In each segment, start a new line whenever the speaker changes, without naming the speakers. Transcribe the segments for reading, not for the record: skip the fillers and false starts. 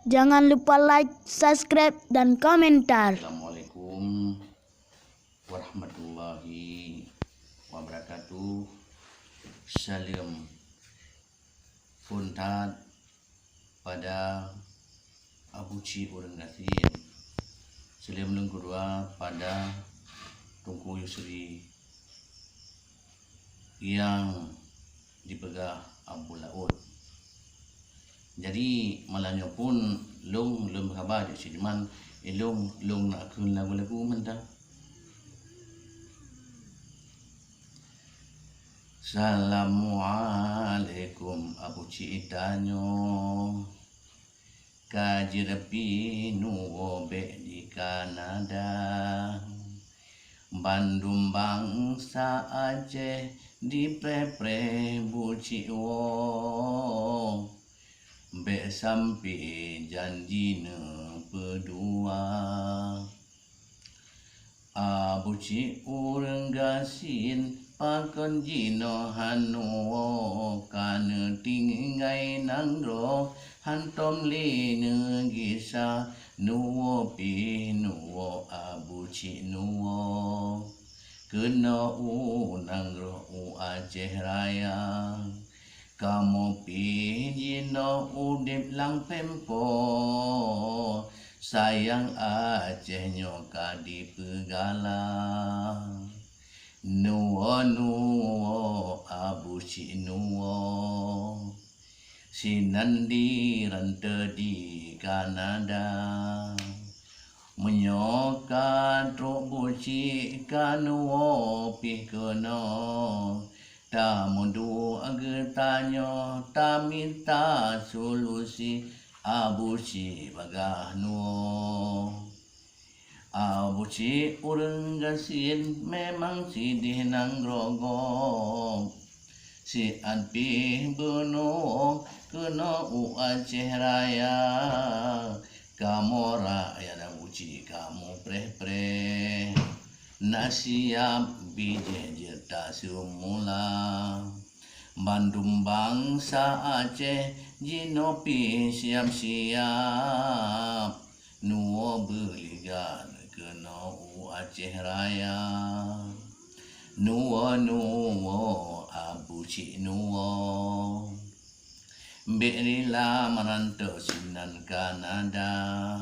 Jangan lupa like, subscribe, dan komentar.
Assalamualaikum warahmatullahi wabarakatuh. Salam puntat pada abuci urang gasin. Salam lenggurua pada Tungku Yusri yang dipegah Abu Laut. Jadi malangnya pun long khabar di sini man long nak kun lagu mentang. Assalamualaikum Abu Citanyo kajirapi nuobe di Kanada Bandung bangsa Aceh di pre buci wo be sampai janji ne pedua Abu ci urang gasin pakon jino hanu kana tinggai nangro hantom lina gisa nuwo pi nuwo Abu ci nuwo kena nangro Aceh Raya kamu pijino udip lang pempo sayang Aceh nyoka di pegala nuwo Abu ci nuwo sinandi rante di Kanada menyoka truk buci kanuwo pi keno ta mundu agetanyo ta minta solusi Abu ci bagah nuwo Abu ci urang gasin memang sidih nang grogok si anpi beno kena Aceh Raya kamu rakyat Abu ci kamu pre nasiap bijejer tak semula Bandung bangsa Aceh jinopi siap-siap nuwo beligan kena Aceh Raya nuwo Abu ci nuwo berila merantau sinan Kanada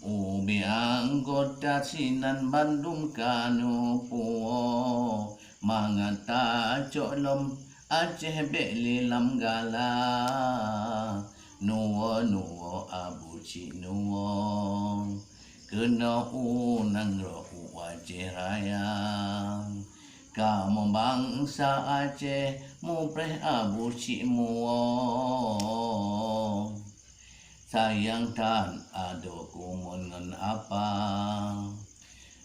ubi anggota sinan Bandung kanu puo mangata colom Aceh beli lam gala nuwo Abu ci nuwo kena nang ro Aceh Raya kamu bangsa Aceh mu preh Abu ci muo sayang tan ado kumongan apa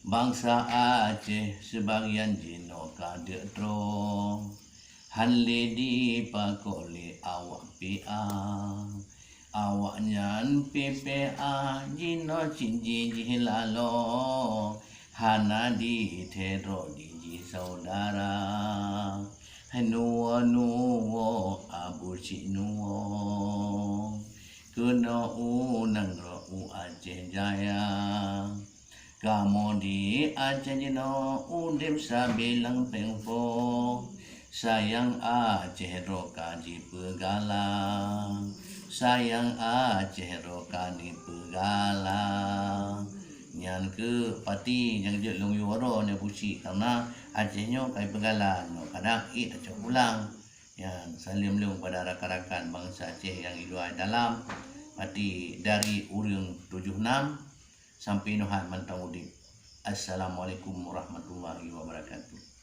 bangsa Aceh sebagian jino kadetro hanle di pakole awak pia awak nyan PPA jino cinji jilalo hana di tero di saudara nuwo Abu ci nuwo kena nang ro Aceh Jaya kamu di Aceh jino udip sabilang pengpo sayang Aceh ro kaji pegala sayang Aceh ro kani pegala nyan ke pati yang je long yuaro ne buci karena Aceh nyo kai pegala nyo kadang acok pulang yang salim leung pada rakan-rakan bangsa Aceh yang hidup dalam pati dari urang 76 sampai nuhan mantang udip. Assalamualaikum warahmatullahi wabarakatuh.